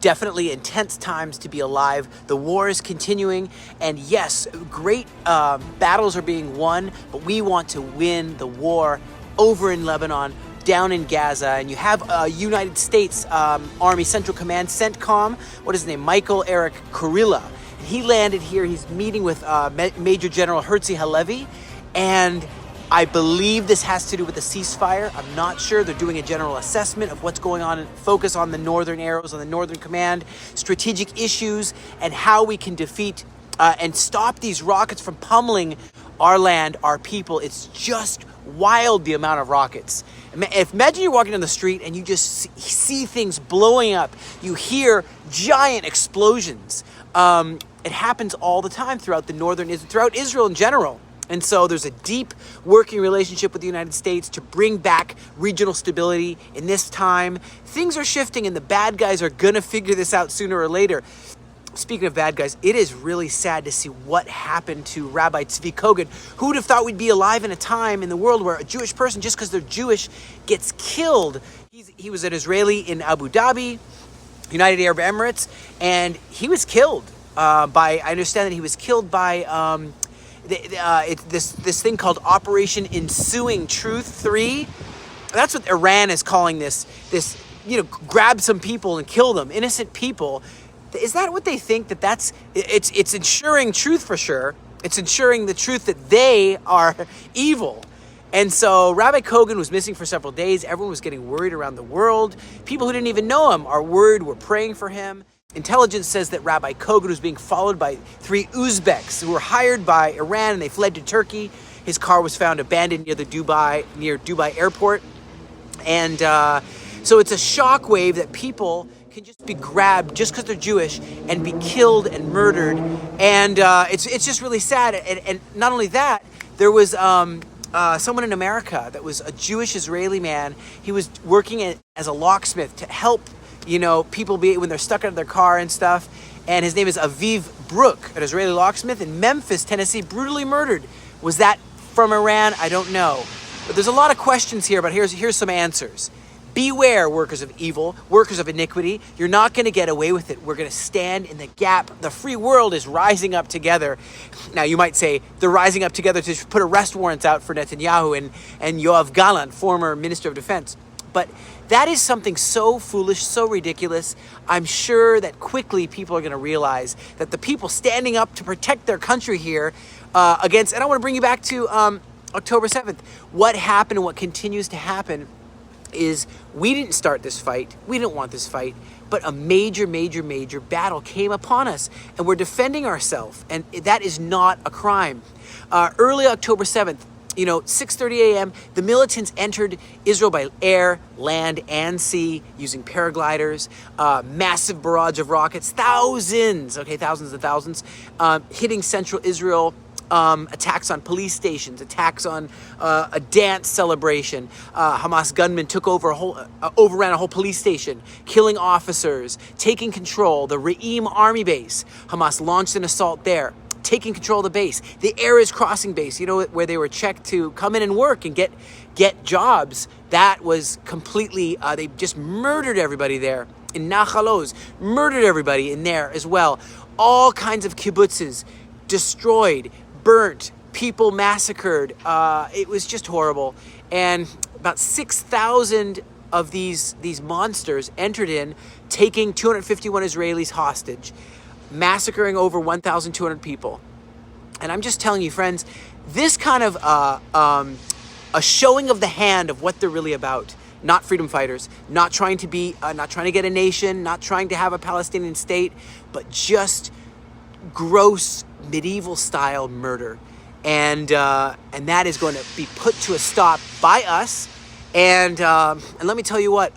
Definitely intense times to be alive. The war is continuing, and yes, great battles are being won, but we want to win the war over in Lebanon, down in Gaza. And you have United States Army Central Command, CENTCOM, what is his name, Michael Eric Kurilla. He landed here. He's meeting with Major General Herzi Halevi, and I believe this has to do with the ceasefire. I'm not sure. They're doing a general assessment of what's going on and focus on the northern arrows, on the northern command, strategic issues, and how we can defeat and stop these rockets from pummeling our land, our people. It's just wild, the amount of rockets. Imagine you're walking down the street and you just see things blowing up. You hear giant explosions. It happens all the time throughout Israel in general. And so there's a deep working relationship with the United States to bring back regional stability in this time. Things are shifting, and the bad guys are going to figure this out sooner or later. Speaking of bad guys, it is really sad to see what happened to Rabbi Tzvi Kogan. Who would have thought we'd be alive in a time in the world where a Jewish person, just because they're Jewish, gets killed? He was an Israeli in Abu Dhabi, United Arab Emirates, and he was killed I understand that he was killed by this thing called Operation Ensuing Truth 3. That's what Iran is calling this, grab some people and kill them, innocent people. Is that what they think? It's ensuring truth for sure. It's ensuring the truth that they are evil. And so Rabbi Kogan was missing for several days. Everyone was getting worried around the world. People who didn't even know him are worried, were praying for him. Intelligence says that Rabbi Kogan was being followed by 3 Uzbeks who were hired by Iran, and they fled to Turkey. His car was found abandoned near Dubai airport. And so it's a shockwave that people can just be grabbed just because they're Jewish and be killed and murdered. And it's just really sad. And not only that, there was someone in America that was a Jewish Israeli man. He was working as a locksmith to help people when they're stuck out of their car and stuff. And his name is Aviv Brook, an Israeli locksmith in Memphis, Tennessee, brutally murdered. Was that from Iran? I don't know. But there's a lot of questions here, but here's some answers. Beware, workers of evil, workers of iniquity. You're not going to get away with it. We're going to stand in the gap. The free world is rising up together. Now, you might say they're rising up together to put arrest warrants out for Netanyahu and Yoav Gallant, former Minister of Defense. But that is something so foolish, so ridiculous. I'm sure that quickly people are going to realize that the people standing up to protect their country here and I want to bring you back to October 7th. What happened and what continues to happen is we didn't start this fight. We didn't want this fight, but a major, major, major battle came upon us, and we're defending ourselves, and that is not a crime. Early October 7th, 6:30 a.m., the militants entered Israel by air, land, and sea using paragliders, massive barrage of rockets, thousands and thousands, hitting central Israel. Attacks on police stations, attacks on a dance celebration. Hamas gunmen took overran a whole police station, killing officers, taking control. The Re'im army base, Hamas launched an assault there, taking control of the base. The Erez crossing base, where they were checked to come in and work and get jobs. That was completely, they just murdered everybody there. In Nahal Oz, murdered everybody in there as well. All kinds of kibbutzes destroyed, burnt, people massacred. It was just horrible. And about 6,000 of these monsters entered in, taking 251 Israelis hostage, massacring over 1,200 people. And I'm just telling you, friends, this kind of a showing of the hand of what they're really about. Not freedom fighters, not trying to get a nation, not trying to have a Palestinian state, but just gross medieval style murder, and that is going to be put to a stop by us. And let me tell you what,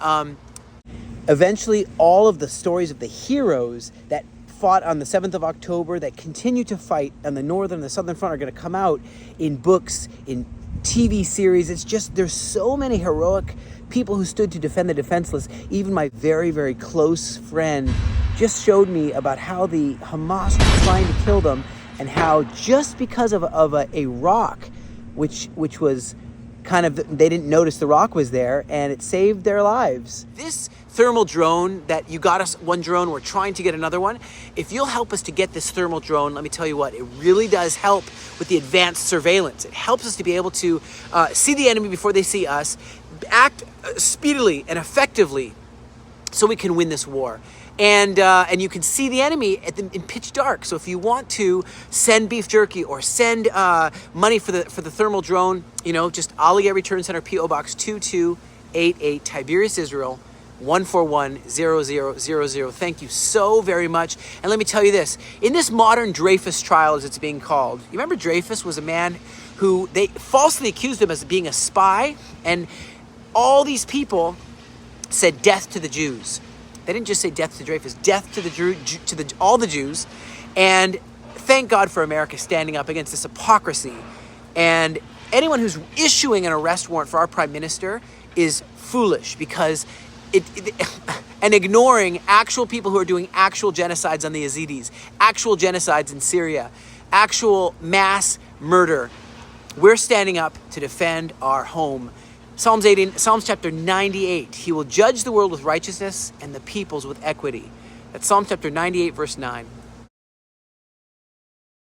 eventually all of the stories of the heroes that fought on the 7th of October, that continue to fight on the northern and the southern front, are going to come out in books, in TV series. It's just, there's so many heroic people who stood to defend the defenseless. Even my very, very close friend just showed me about how the Hamas was trying to kill them, and how just because of a rock, which was they didn't notice the rock was there, and it saved their lives. This thermal drone that you got us one drone, we're trying to get another one. If you'll help us to get this thermal drone, let me tell you what, it really does help with the advanced surveillance. It helps us to be able to see the enemy before they see us, act speedily and effectively so we can win this war. And you can see the enemy in pitch dark. So if you want to send beef jerky or send money for the thermal drone, just Aliyah Return Center, P.O. Box 2288, Tiberias, Israel, 1410000. Thank you so very much. And let me tell you this, in this modern Dreyfus trial, as it's being called, you remember Dreyfus was a man who they falsely accused him as being a spy, and all these people said death to the Jews. They didn't just say death to Dreyfus, death to all the Jews. And thank God for America standing up against this hypocrisy. And anyone who's issuing an arrest warrant for our prime minister is foolish, because and ignoring actual people who are doing actual genocides on the Yazidis, actual genocides in Syria, actual mass murder. We're standing up to defend our home. Psalms chapter 98, he will judge the world with righteousness and the peoples with equity. That's Psalm chapter 98, verse 9.